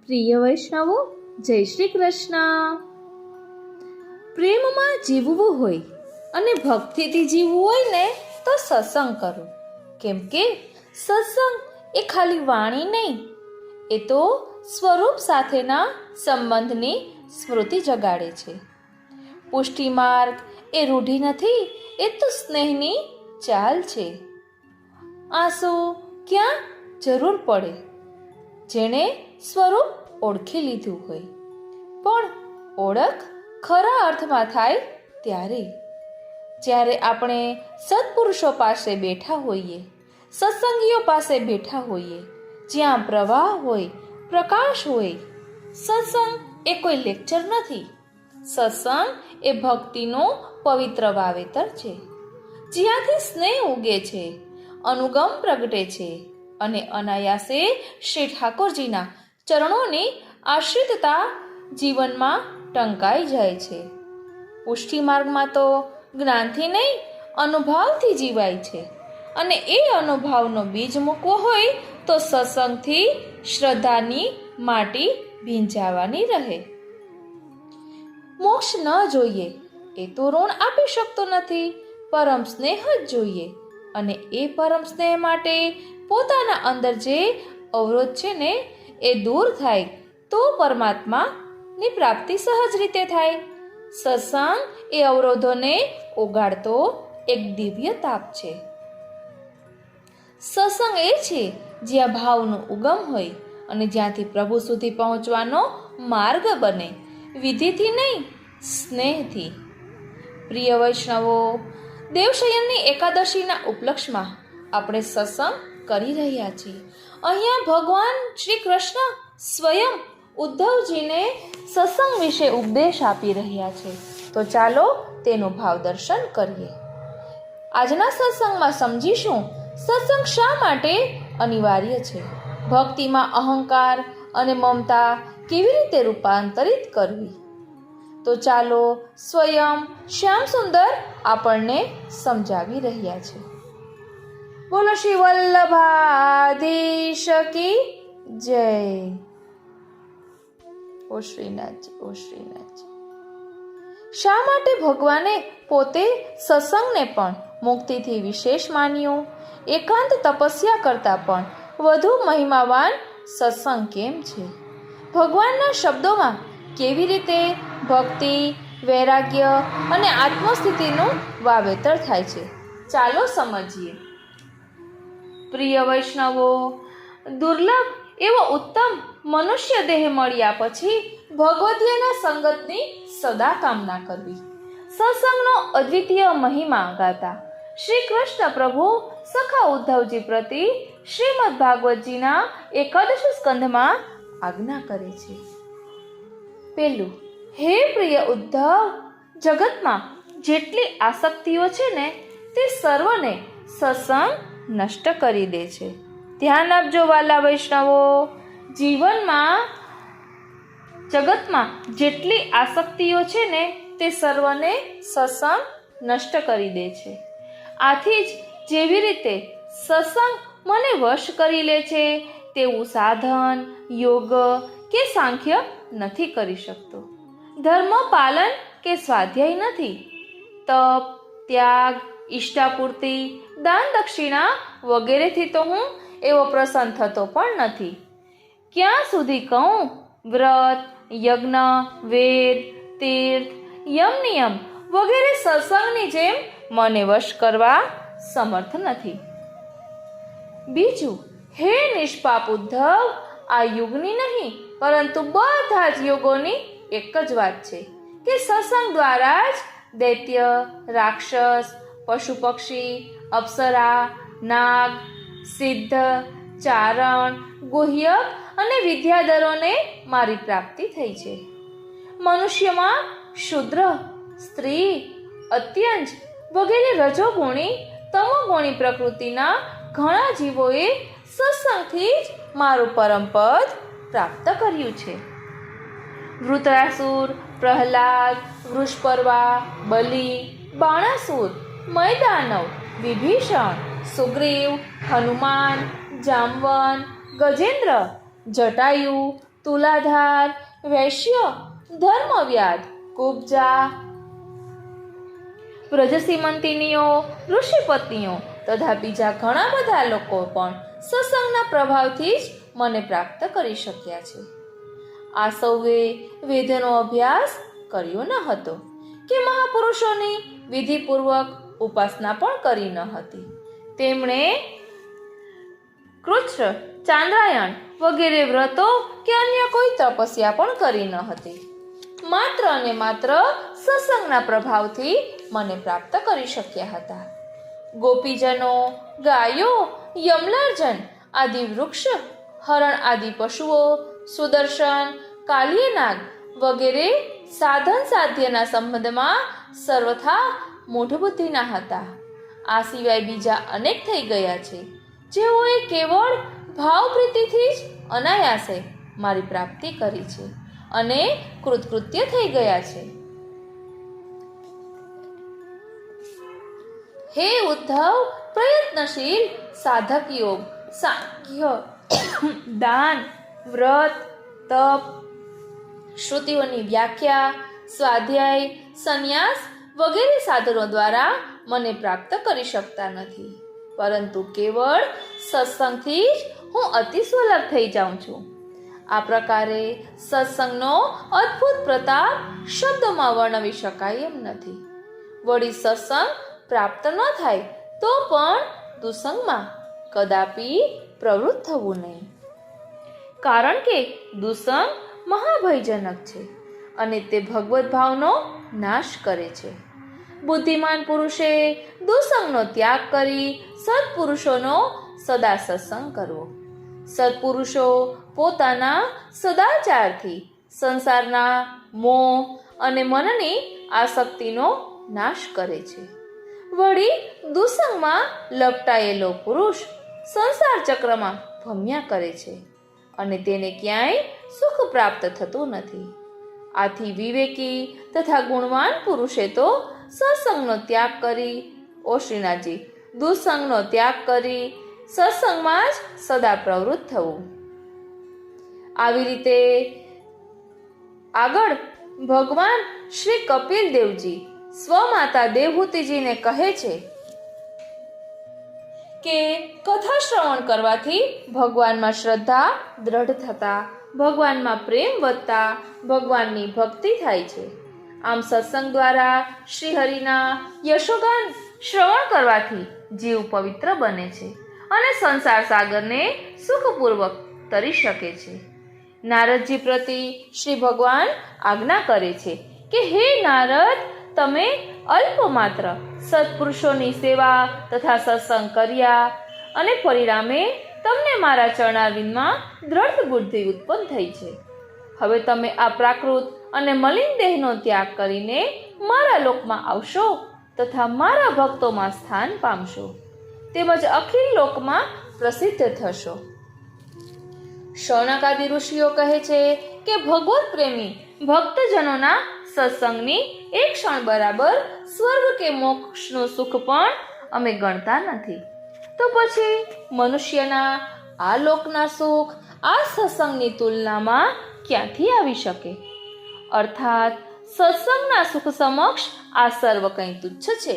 પ્રિય વૈષ્ણવો, જય શ્રી કૃષ્ણ. પ્રેમમાં જીવવું હોય અને ભક્તિથી જીવવું હોય ને તો સત્સંગ કરો. કેમ કે સત્સંગ એ ખાલી વાણી નહીં, એ તો સ્વરૂપ સાથેના સંબંધની સ્મૃતિ જગાડે છે. પુષ્ટિ માર્ગ એ રૂઢિ નથી, એ તો સ્નેહની ચાલ છે. આંસુ ક્યાં જરૂર પડે, જેણે સ્વરૂપ ઓળખી લીધું હોય. પણ ઓળખ ખરા અર્થમાં થાય ત્યારે, જ્યારે આપણે સત્પુરુષો પાસે બેઠા હોઈએ, સત્સંગીઓ પાસે બેઠા હોઈએ, જ્યાં પ્રવાહ હોય, પ્રકાશ હોય. સત્સંગ એ કોઈ લેક્ચર નથી. સત્સંગ એ ભક્તિનું પવિત્ર વાવેતર છે, જ્યાંથી સ્નેહ ઉગે છે, અનુગમ પ્રગટે છે અને અનાયાસે શ્રી ઠાકોરજીના ચરણોની આશ્રિતતા જીવનમાં ટંકાઈ જાય છે. પુષ્ટિ માર્ગમાં તો જ્ઞાનથી નહીં, અનુભવથી જીવાય છે. અને એ અનુભવનો બીજ મૂકવો હોય તો સત્સંગથી શ્રદ્ધાની માટી ભીંજાવાની રહે. મોક્ષ ન જોઈએ એ તો ઋણ આપી શકતો નથી, પરમ સ્નેહ જ જોઈએ. અને એ પરમ સ્નેહ માટે પોતાના અંદર જે અવરોધ છે ને એ દૂર થાય તો પરમાત્માની પ્રાપ્તિ સહજ રીતે થાય. સત્સંગ એ અવરોધોને ઓગાળતો એક દિવ્ય તાપ છે. સત્સંગ એ છે જ્યાં ભાવનો ઉગમ હોય અને જ્યાંથી પ્રભુ સુધી પહોંચવાનો માર્ગ બને, વિધિથી નહીં, સ્નેહથી. પ્રિય વૈષ્ણવો, દેવશયનની એકાદશીના ઉપલક્ષમાં આપણે સત્સંગ કરી રહ્યા છીએ. અહીંયા ભગવાન શ્રી કૃષ્ણ સ્વયં ઉદ્ધવજીને સત્સંગ વિશે ઉપદેશ આપી રહ્યા છે. તો ચાલો તેનું ભાવ દર્શન કરીએ. આજના સત્સંગમાં સમજીશું સત્સંગ શા માટે અનિવાર્ય છે, ભક્તિમાં અહંકાર અને મમતા કેવી રીતે રૂપાંતરિત કરવી. તો ચાલો સ્વયં શ્યામ સુંદર આપણને સમજાવી રહ્યા છે. બોલો શ્રી વલ્લભાધીશ કી જય. ઓ શ્રીનાથજી, ઓ શ્રીનાથજી. શા માટે ભગવાને પોતે સત્સંગને પણ મુક્તિથી વિશેષ માન્યો? એકાંત તપસ્યા કરતાં પણ વધુ મહિમાવાન સત્સંગ કેમ છે? ભગવાનના શબ્દોમાં કેવી રીતે ભક્તિ, વૈરાગ્ય અને આત્મસ્થિતિનું વાવેતર થાય છે? ચાલો સમજીએ. પ્રિય વૈષ્ણવો, દુર્લભ એવો ઉત્તમ મનુષ્ય દેહ મળ્યા પછી ભગવદીયના સંગતની સદા કામના કરવી. સત્સંગનો અદ્વિતીય મહિમા ગાતા શ્રી કૃષ્ણ પ્રભુ સખા ઉદ્ધવજી પ્રતિ શ્રીમદ ભાગવતજીના 11 સ્કંધમાં આજ્ઞા કરે છે. પેલું, હે પ્રિય ઉદ્ધવ, જગતમાં જેટલી આસક્તિઓ છે ને તે સર્વને સત્સંગ નષ્ટ કરી દે છે. ધ્યાન આપજો વાલા વૈષ્ણવો, જગતમાં જેટલી આસક્તિઓ છે ને તે સર્વને સત્સંગ નષ્ટ કરી દે છે. આથી જ જેવી રીતે સત્સંગ મને વશ કરી લે છે તેવું સાધન, યોગ કે સાંખ્ય નથી કરી શકતો. ધર્મ પાલન કે સ્વાધ્યાય નથી. તપ, ત્યાગ, ઈષ્ટાપૂર્તિ, દાન દક્ષિણા વગેરેથી તો હું એવો પ્રસન્ન થતો પણ નથી. ક્યાં સુધી કહું, વ્રત, યજ્ઞ, વેદ, તીર્થ, યમ નિયમ વગેરે સત્સંગની જેમ મને વશ કરવા સમર્થ નથી. બીજું, હે નિષ્પાપ ઉદ્ધવ, આ યુગની નહીં પરંતુ બધા જ યુગોની એક જ વાત છે કે સત્સંગ દ્વારા જ દૈત્ય, રાક્ષસ, પશુ પક્ષી, અપ્સરા, નાગ, સિદ્ધ, ચારણ, ગુહ્યક અને વિદ્યાધરોને મારી પ્રાપ્તિ થઈ છે. મનુષ્યમાં શુદ્ર, સ્ત્રી, અત્યંજ વગેરે રજોગુણી, તમોગુણી પ્રકૃતિના ઘણા જીવોએ સત્સંગથી જ મારું પરમપદ પ્રાપ્ત કર્યું છે. વૃત્રાસુર, પ્રહલાદ, વૃષપર્વા, બલિ, બાણાસુર, મયદાનવ, વિભીષણ, સુગ્રીવ, હનુમાન, જામવન, ગજેન્દ્ર, જટાયુ, તુલાધાર, વૈશ્ય, ધર્મવ્યાદ, કુબ્જા, વ્રજસીમંતિનીઓ, ઋષિપત્નીઓ તથા બીજા ઘણા બધા લોકો પણ સત્સંગના પ્રભાવથી જ મને પ્રાપ્ત કરી શક્યા છે. આ સૌએ વેદનો અભ્યાસ કર્યો ન હતો કે મહાપુરુષોની વિધિપૂર્વક ઉપાસના પણ કરી ન હતી. તેમણે કૃચ્છ, ચાંદ્રાયણ વગેરે વ્રતો કે અન્ય કોઈ તપસ્યા પણ કરી ન હતી. માત્ર અને માત્ર સત્સંગના પ્રભાવથી મને પ્રાપ્ત કરી શક્યા હતા. ગોપીજનો, ગાયો, યમલાર્જન આદિ વૃક્ષ, હરણ આદિ પશુઓ, સુદર્શન, કાલિયનાગ વગેરે સાધન સાધ્યના સંબંધમાં સર્વથા મૂઢબુદ્ધિના હતા. આ સિવાય બીજા અનેક થઈ ગયા છે, જેઓએ કેવળ ભાવપ્રીતિથી જ અનાયાસે મારી પ્રાપ્તિ કરી છે અને કૃતકૃત્ય થઈ ગયા છે. હે ઉદ્ધવ, પ્રયત્નશીલ સાધક યોગ, સાંખ્ય, દાન, વ્રત, તપ, શ્રુતિઓની વ્યાખ્યા, સ્વાધ્યાય, સંન્યાસ વગેરે સાધનો દ્વારા મને પ્રાપ્ત કરી શકતા નથી, પરંતુ કેવળ સત્સંગથી જ હું અતિ સુલભ થઈ જાઉં છું. આ પ્રકારે સત્સંગનો અદ્ભુત પ્રતાપ શબ્દોમાં વર્ણવી શકાય એમ નથી. વળી સત્સંગ પ્રાપ્ત ન થાય તો પણ દુસંગમાં કદાપી પ્રવૃત્ત થવું નહીં, કારણ કે દુસંગ મહાભયજનક છે અને તે ભગવત ભાવનો નાશ કરે છે. બુદ્ધિમાન પુરુષે દુસંગનો ત્યાગ કરી સત્પુરુષોનો સદા સત્સંગ કરવો. સત્પુરુષો પોતાના સદાચારથી સંસારના મોહ અને મનની આસક્તિનો નાશ કરે છે. વળી દુસંગમાં લપટાયેલો પુરુષ સંસાર ચક્રમાં ભમ્યા કરે છે અને તેને ક્યાંય સુખ પ્રાપ્ત થતું નથી. આથી વિવેકી તથા ગુણવાન પુરુષે તો સત્સંગનો ત્યાગ કરી, શ્રીનાથજી, દુસંગનો ત્યાગ કરી સત્સંગમાં જ સદા પ્રવૃત્ત થવું. આવી રીતે આગળ ભગવાન શ્રી કપિલ દેવજી સ્વમાતા દેવહૂતિજીને કહે છે કે કથા શ્રવણ કરવાથી ભગવાનમાં શ્રદ્ધા દ્રઢ થતા, ભગવાનમાં પ્રેમ વધતા ભગવાનની ભક્તિ થાય છે. આમ સત્સંગ દ્વારા શ્રીહરિના યશોગાન શ્રવણ કરવાથી જીવ પવિત્ર બને છે અને સંસાર સાગરને સુખપૂર્વક તરી શકે છે. નારદજી પ્રતિ શ્રી ભગવાન આજ્ઞા કરે છે કે હે નારદ, તમે અલ્પમાત્ર સત્પુરુષોની સેવા તથા સત્સંગ કર્યા અને પરિણામે તમને મારા ચરણારવિંદમાં દ્રઢ બુદ્ધિ ઉત્પન્ન થઈ છે. હવે તમે આ પ્રાકૃત અને મલિન દેહનો ત્યાગ કરીને મારા લોકમાં આવશો તથા મારા ભક્તોમાં સ્થાન પામશો, તેમજ અખિલ લોકમાં પ્રસિદ્ધ થશો. શૌનકાદિ ઋષિઓ કહે છે કે ભગવત પ્રેમી ભક્તજનોના સત્સંગની એક ક્ષણ બરાબર સ્વર્ગ કે મોક્ષનું સુખ પણ અમે ગણતા નથી. તો પછી મનુષ્યના આ લોકના સુખ આ સત્સંગની તુલનામાં ક્યાંથી આવી શકે? અર્થાત સત્સંગના સુખ સમક્ષ આ સર્વ કંઈ તુચ્છ છે.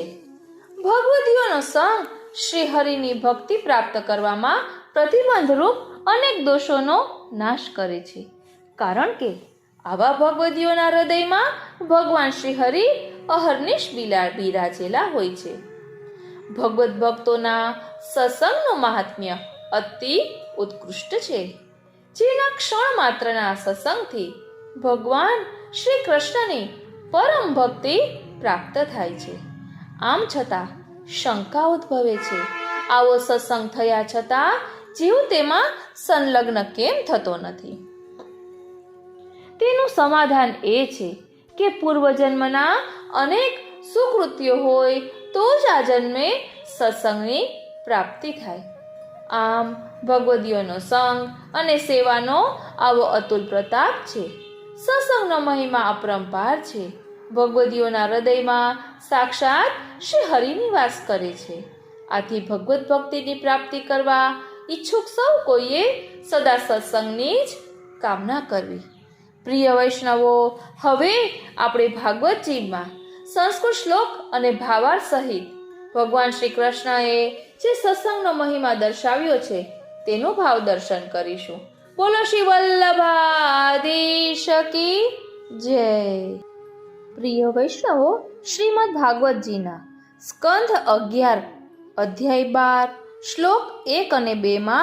ભગવદીઓનો સંગ શ્રી હરિની ભક્તિ પ્રાપ્ત કરવામાં પ્રતિબંધરૂપ અનેક દોષોનો નાશ કરે છે, કારણ કે આવા ભગવદીઓના હૃદયમાં ભગવાન શ્રી હરિ અહર્નિશ બિરાજેલા હોય છે. ભગવત ભક્તોના સત્સંગનું મહાત્મ્ય અતિ ઉત્કૃષ્ટ છે, જેના ક્ષણ માત્રના સત્સંગથી ભગવાન શ્રી કૃષ્ણની પરમ ભક્તિ પ્રાપ્ત થાય છે. આમ છતાં શંકા ઉદ્ભવે છે, આવો સત્સંગ થયા છતાં જીવ તેમાં સંલગ્ન કેમ થતો નથી? તેનું સમાધાન એ છે કે પૂર્વજન્મના અનેક સુકૃત્યો હોય તો જ આ જન્મે સત્સંગની પ્રાપ્તિ થાય. આમ ભગવદીઓનો સંગ અને સેવાનો આવો અતુલ પ્રતાપ છે. સત્સંગનો મહિમા અપરંપાર છે. ભગવદીઓના હૃદયમાં સાક્ષાત શ્રી હરિ નિવાસ કરે છે. આથી ભગવત ભક્તિની પ્રાપ્તિ કરવા ઈચ્છુક સૌ કોઈએ સદા સત્સંગની જ કામના કરવી. પ્રિય વૈષ્ણવો, હવે આપણે ભાગવતજીમાં સંસ્કૃત શ્લોક અને ભાવાર્થ સહિત ભગવાન શ્રી કૃષ્ણએ જે સત્સંગનો મહિમા દર્શાવ્યો છે તેનું ભાવ દર્શન કરીશું. બોલો શ્રી વલ્લભાધીશ કી જય. પ્રિય વૈષ્ણવો, શ્રીમદ ભાગવતજીના સ્કંધ 11 અધ્યાય 12 શ્લોક 1 અને 2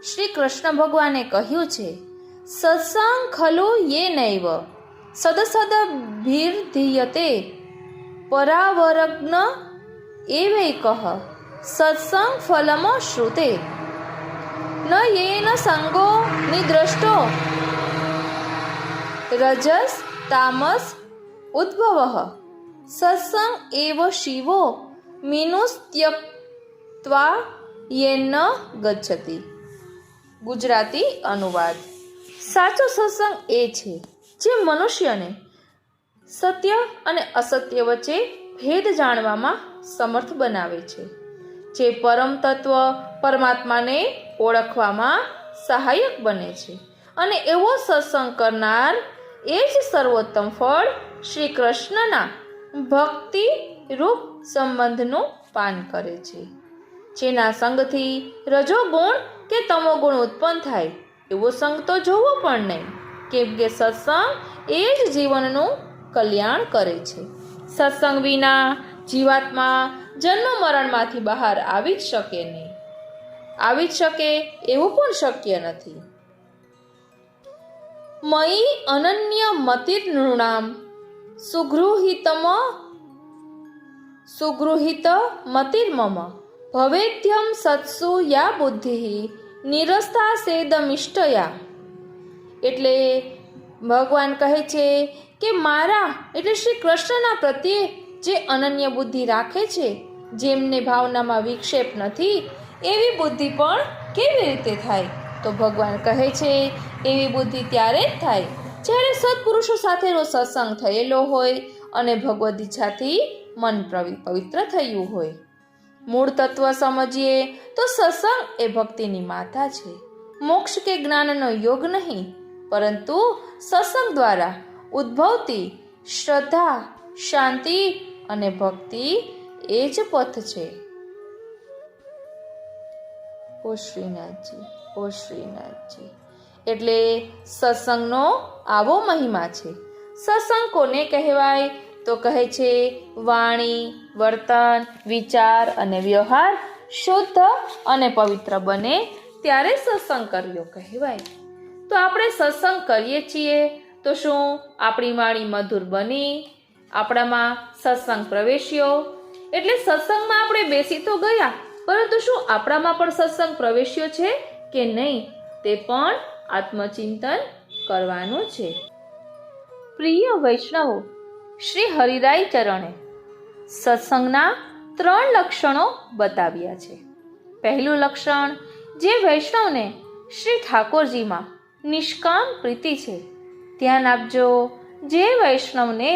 શ્રી કૃષ્ણ ભગવાને કહ્યું છે, સત્સંગ ખલુ યે નૈવ સદસદ ભીર્ધીયતે પરાવરગ્ન એવૈકઃ સત્સંગ ફલમ શ્રુતે ન યેન સંગો નિદ્રષ્ટો રજસ તામસ ઉદ્ભવઃ સત્સંગ એવ શિવો મિનુસ્ત્યક્ત્વા યેન ગચ્છતિ. ગુજરાતી અનુવાદ. સાચો સત્સંગ એ છે જે મનુષ્યને સત્ય અને અસત્ય વચ્ચે ભેદ જાણવામાં સમર્થ બનાવે છે, જે પરમ તત્વ પરમાત્માને ઓળખવામાં સહાયક બને છે, અને એવો સત્સંગ કરનાર એ જ સર્વોત્તમ ફળ શ્રી કૃષ્ણના ભક્તિ રૂપ સંબંધનું પાન કરે છે. જેના સંગથી રજોગુણ કે તમોગુણ ઉત્પન્ન થાય એવો સંગ તો જોવો પણ નહીં, કેમ કે સત્સંગ એ જ જીવનનું કલ્યાણ કરે છે. સત્સંગ વિના જીવાત્મા જન્મ મરણમાંથી બહાર આવી જ શકે નહીં. આવી જ શકે એવું પણ શક્ય નથી. મયી અનન્ય મતિર નૃણામ સુગૃહિત મતિર્મમ ભવેદ્યમ સત્સુ યા બુદ્ધિ નિરસ્તા સેદમિષ્ટયા. એટલે ભગવાન કહે છે કે મારા એટલે શ્રી કૃષ્ણના પ્રત્યે જે અનન્ય બુદ્ધિ રાખે છે, જેમને ભાવનામાં વિક્ષેપ નથી, એવી બુદ્ધિ પણ કેવી રીતે થાય? તો ભગવાન કહે છે એવી બુદ્ધિ ત્યારે જ થાય જ્યારે સત્પુરુષો સાથેનો સત્સંગ થયેલો હોય અને ભગવદ ઈચ્છાથી મન પવિત્ર થયું હોય. મૂળ તત્વ સમજીએ તો સત્સંગ એ ભક્તિની માતા છે. મોક્ષ કે જ્ઞાનનો યોગ નહીં, પરંતુ સત્સંગ દ્વારા ઉદ્ભવતી શ્રદ્ધા, શાંતિ અને ભક્તિ એ જ પથ છે. ઓ શ્રીનાથજી, ઓ શ્રીનાથજી. એટલે સત્સંગનો આવો મહિમા છે. સત્સંગ કોને કહેવાય? તો કહે છે વાણી, વર્તન, વિચાર અને વ્યવહાર શુદ્ધ અને પવિત્ર બને ત્યારે સત્સંગ કર્યો કહેવાય. તો આપણે સત્સંગ કરીએ છીએ તો શું આપણી વાણી મધુર બની, આપણામાં સત્સંગ પ્રવેશ્યો? એટલે સત્સંગમાં આપણે બેસી તો ગયા, પરંતુ શું આપણામાં પણ સત્સંગ પ્રવેશ્યો છે કે નહીં તે પણ આત્મચિંતન કરવાનું છે. પ્રિય વૈષ્ણવો, શ્રી હરિરાય ચરણે સત્સંગના 3 લક્ષણો બતાવ્યા છે. પહેલું લક્ષણ, જે વૈષ્ણવને શ્રી ઠાકોરજીમાં નિષ્કામ પ્રીતિ છે. ધ્યાન આપજો, જે વૈષ્ણવને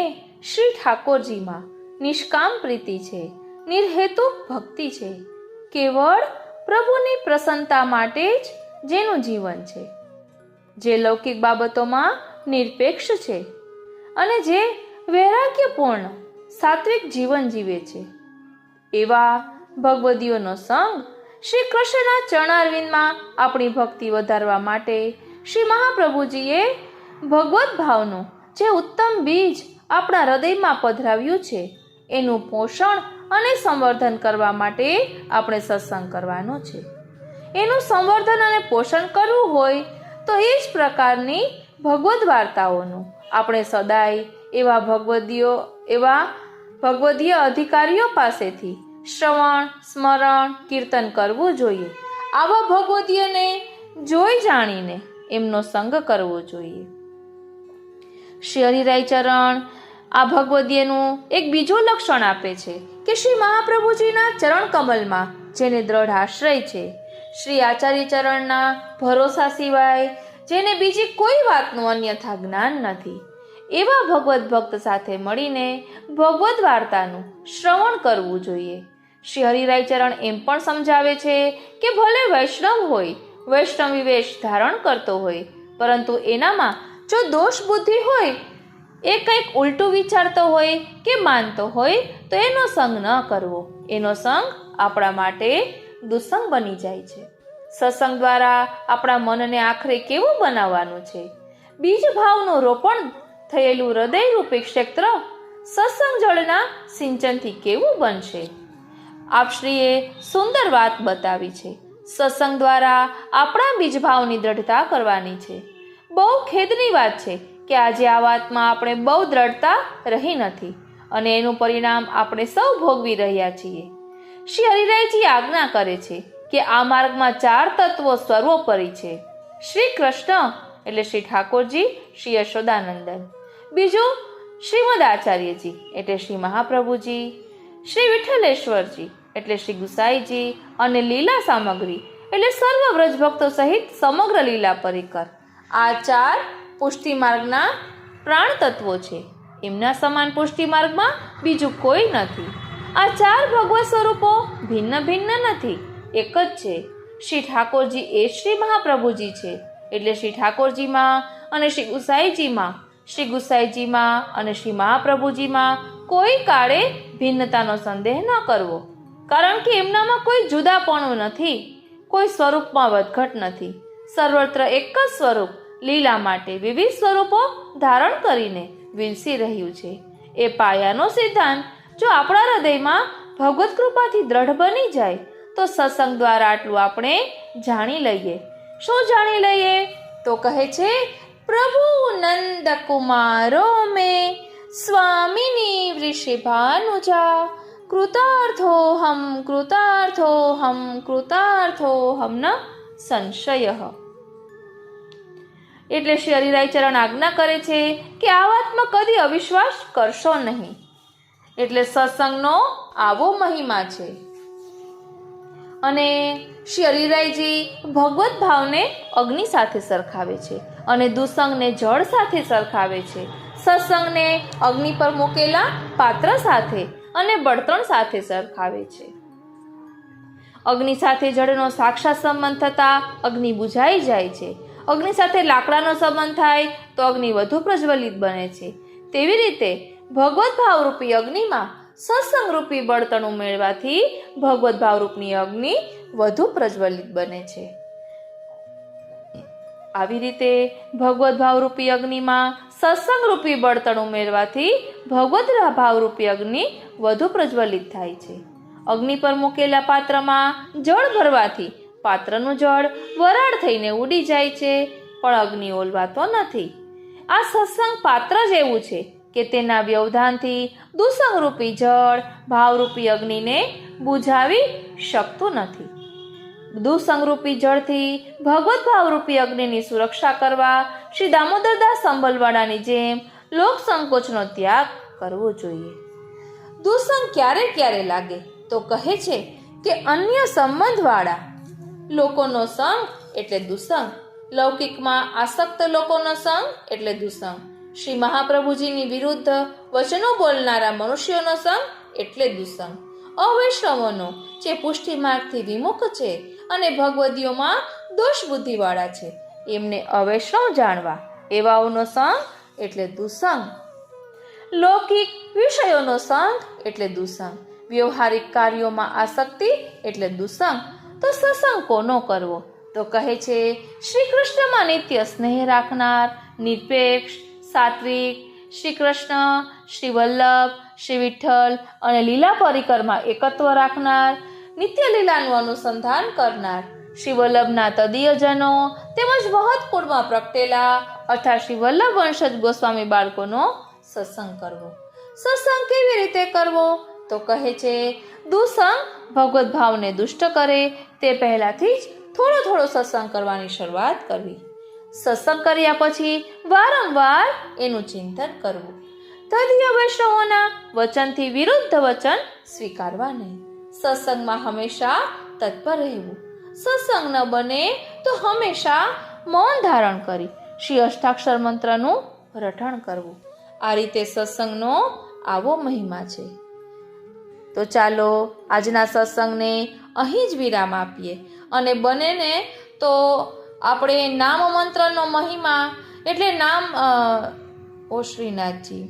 શ્રી ઠાકોરજીમાં નિષ્કામ પ્રીતિ છે, નિર્હેતુક ભક્તિ છે, કેવળ પ્રભુની પ્રસન્નતા માટે જ જેનું જીવન છે, જે લૌકિક બાબતોમાં નિરપેક્ષ છે અને જે વૈરાગ્યપૂર્ણ સાત્વિક જીવન જીવે છે, એવા ભગવદીઓનો સંગ શ્રી કૃષ્ણના ચરણારવિંદમાં આપણી ભક્તિ વધારવા માટે શ્રી મહાપ્રભુજીએ ભગવત ભાવનું જે ઉત્તમ બીજ આપણા હૃદયમાં પધરાવ્યું છે, એનું પોષણ અને સંવર્ધન કરવા માટે આપણે સત્સંગ કરવાનો છે. એનું સંવર્ધન અને પોષણ કરવું હોય તો એ જ પ્રકારની ભગવદ વાર્તાઓનું આપણે સદાય એવા ભગવદીય અધિકારીઓ પાસેથી શ્રવણ, સ્મરણ, કીર્તન કરવું જોઈએ. આવા ભગવદીયને જોઈ જાણીને એમનો સંગ કરવો જોઈએ. શ્રી હરિરાય ચરણ આ ભગવદીયનું એક બીજું લક્ષણ આપે છે કે શ્રી મહાપ્રભુજીના ચરણ કમલમાં જેને દ્રઢ આશ્રય છે, શ્રી આચાર્ય ચરણના ભરોસા સિવાય જેને બીજી કોઈ વાતનું અન્યથા જ્ઞાન નથી, એવા ભગવદ ભક્ત સાથે મળીને ભગવદ વાર્તાનું શ્રવણ કરવું જોઈએ. શ્રી હરિરાય ચરણ એમ પણ સમજાવે છે કે ભલે વૈષ્ણવ હોય, વૈષ્ણવી વેશ ધારણ કરતો હોય, પરંતુ એનામાં જો દોષ બુદ્ધિ હોય, એ કંઈક ઉલટું વિચારતો હોય કે માનતો હોય, તો એનો સંગ ન કરવો. એનો સંગ આપણા માટે દુસ્સંગ બની જાય છે. સત્સંગ દ્વારા આપણા મનને આખરે કેવું બનાવવાનું છે? બીજ ભાવનું રોપણ થયેલું હૃદયરૂપી ક્ષેત્ર સત્સંગ જળના સિંચનથી કેવું બનશે? આપશ્રીએ સુંદર વાત બતાવી છે. સત્સંગ દ્વારા આપણા બીજભાવની દ્રઢતા કરવાની છે. બહુ ખેદની વાત છે કે આજે આ વાતમાં આપણે બહુ દ્રઢતા રહી નથી અને એનું પરિણામ આપણે સૌ ભોગવી રહ્યા છીએ. શ્રી હરિરાયજી આજ્ઞા કરે છે કે આ માર્ગમાં 4 તત્વો સર્વોપરી છે. શ્રી કૃષ્ણ એટલે શ્રી ઠાકોરજી, શ્રી યશોદાનંદન. બીજું શ્રીમદ આચાર્યજી એટલે શ્રી મહાપ્રભુજી, શ્રી વિઠ્ઠલેશ્વરજી એટલે શ્રી ગુસાઈજી અને લીલા સામગ્રી એટલે સર્વ વ્રજભક્તો સહિત સમગ્ર લીલા પરિકર. આ 4 પુષ્ટિ માર્ગના પ્રાણ તત્વો છે. એમના સમાન પુષ્ટિ માર્ગમાં બીજું કોઈ નથી. આ 4 ભગવત સ્વરૂપો ભિન્ન ભિન્ન નથી, એક જ છે. શ્રી ઠાકોરજી એ શ્રી મહાપ્રભુજી છે એટલે શ્રી ઠાકોરજીમાં અને શ્રી ગુસાઈજીમાં, શ્રી ગુસાઈજીમાં અને શ્રી મહાપ્રભુજીમાં કોઈ કાળે ભિન્નતાનો સંદેહ ન કરવો, કારણ કે એમનામાં કોઈ જુદાપણું નથી, કોઈ સ્વરૂપમાં વધઘટ નથી. સર્વત્ર એક જ સ્વરૂપ લીલા માટે વિવિધ સ્વરૂપો ધારણ કરીને વિલસી રહ્યું છે. એ પાયાનો સિદ્ધાંત જો આપણા હૃદયમાં ભગવત કૃપાથી દ્રઢ બની જાય તો સત્સંગ દ્વારા આટલું આપણે જાણી લઈએ. શું જાણી લઈએ? તો કહે છે, પ્રભુ નંદ કુમારો મેં સ્વામિની વૃષભાનુજા કૃતાર્થોહમ કૃતાર્થોહમ કૃતાર્થોહમ ન સંશય. એટલે શ્રી હરિરાય ચરણ આજ્ઞા કરે છે કે આ વાતમાં કદી અવિશ્વાસ કરશો નહીં. એટલે સત્સંગનો આવો મહિમા છે. અને શ્રી હરિરાયજી ભગવત ભાવને અગ્નિ સાથે સરખાવે છે અને દુસંગને જળ સાથે સરખાવે છે. સત્સંગને અગ્નિ પર મૂકેલા પાત્ર સાથે અને બળતણ સાથે સરખાવે છે. અગ્નિ સાથે જળનો સાક્ષાત સંબંધ થતા અગ્નિ બુઝાઈ જાય છે. અગ્નિ સાથે લાકડાનો સંબંધ થાય તો અગ્નિ વધુ પ્રજ્વલિત બને છે. તેવી રીતે ભગવત ભાવરૂપી અગ્નિમાં સત્સંગ રૂપી બળતણ ઉમેરવાથી ભગવત ભાવરૂપની અગ્નિ વધુ પ્રજ્વલિત બને છે. આવી રીતે ભગવત ભાવરૂપી અગ્નિમાં સત્સંગ રૂપી બળતણ ઉમેરવાથી ભગવત ભાવરૂપી અગ્નિ વધુ પ્રજ્વલિત થાય છે. અગ્નિ પર મૂકેલા પાત્રમાં જળ ભરવાથી પાત્રનું જળ વરાળ થઈને ઉડી જાય છે, પણ અગ્નિ ઓલવાતો નથી. આ સત્સંગ પાત્ર જેવું છે કે તેના વ્યવધાનથી દુસંગરૂપી જળ ભાવરૂપી અગ્નિને બુઝાવી શકતું નથી. દુસંગરૂપી જળથી ભગવત ભાવરૂપી અગ્નિની સુરક્ષા કરવા શ્રી દામોદરદાસ સંબલવાળાની જેમ લોક સંકોચનો ત્યાગ કરવો જોઈએ. દુસંગ ક્યારે ક્યારે લાગે? તો કહે છે કે અન્ય સંબંધવાળા લોકોનો સંગ એટલે દુસંગ, લૌકિકમાં આસક્ત લોકોનો સંગ એટલે દુસંગ, શ્રી મહાપ્રભુજીની વિરુદ્ધ વચનો બોલનારા મનુષ્યોનો સંગ એટલે દુસંગ, અવૈષ્ણવોનો જે પુષ્ટિ માર્ગથી વિમુખ છે અને ભગવદીઓમાં દોષ બુદ્ધિવાળા છે એમને અવૈષ્ણવ જાણવા એવાઓનો સંગ એટલે દુસંગ, લૌકિક વિષયોનો સંગ એટલે દુસંગ, વ્યવહારિક કાર્યોમાં આસક્તિ એટલે દુસંગ. તો સત્સંગ કોનો કરવો? તો કહે છે, શ્રી કૃષ્ણમાં નિત્ય સ્નેહ રાખનાર, નિરપેક્ષ, સાત્વિક, શ્રી કૃષ્ણ, શ્રી વલ્લભ, શ્રી વિઠ્ઠલ અને લીલા પરિકરમાં એકત્વ રાખનાર, નિત્ય લીલાનું અનુસંધાન કરનાર, શ્રી વલ્લભના તદીયજનો તેમજ મહત્કુળમાં પ્રગટેલા અર્થાત શ્રી વલ્લભ વંશજ ગોસ્વામી બાળકોનો સત્સંગ કરવો. સત્સંગ કેવી રીતે કરવો? તો કહે છે, દુસંગ ભગવત ભાવને દુષ્ટ કરે તે પહેલાથી જ થોડો થોડો સત્સંગ કરવાની શરૂઆત કરવી. સત્સંગ કર્યા પછી વારંવાર એનું ચિંતન કરવું. તદીય વૈષ્ણવોના વચનથી વિરુદ્ધ વચન સ્વીકારવા નહીં. સત્સંગમાં હંમેશા તત્પર રહેવું. સત્સંગ ન બને તો હંમેશા મૌન ધારણ કરી શ્રી અષ્ટાક્ષર મંત્રનું રટણ કરવું. આ રીતે સત્સંગનો આવો મહિમા છે. તો ચાલો આજના સત્સંગને અહીં જ વિરામ આપીએ અને બને ને તો આપણે નામ મંત્રનો મહિમા એટલે નામ ઓ શ્રીનાથજી,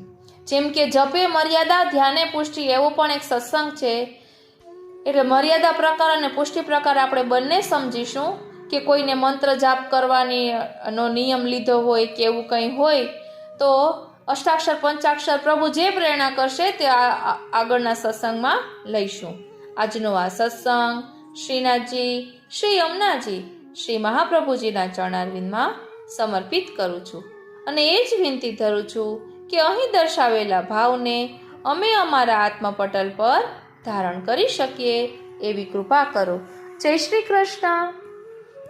જેમ કે જપે મર્યાદા ધ્યાને પુષ્ટિ એવો પણ એક સત્સંગ છે. એટલે મર્યાદા પ્રકાર અને પુષ્ટિ પ્રકાર આપણે બંને સમજીશું કે કોઈને મંત્ર જાપ કરવાની નો નિયમ લીધો હોય કે એવું કંઈ હોય તો અષ્ટાક્ષર પંચાક્ષર પ્રભુ જે પ્રેરણા કરશે તે આગળના સત્સંગમાં લઈશું. આજનો આ સત્સંગ શ્રીનાથજી, શ્રી યમુનાજી, શ્રી મહાપ્રભુજીના ચરણારવિંદમાં સમર્પિત કરું છું અને એ જ વિનંતી ધરું છું કે અહીં દર્શાવેલા ભાવને અમે અમારા આત્મપટલ પર ધારણ કરી શકીએ એવી કૃપા કરો. જય શ્રી કૃષ્ણ.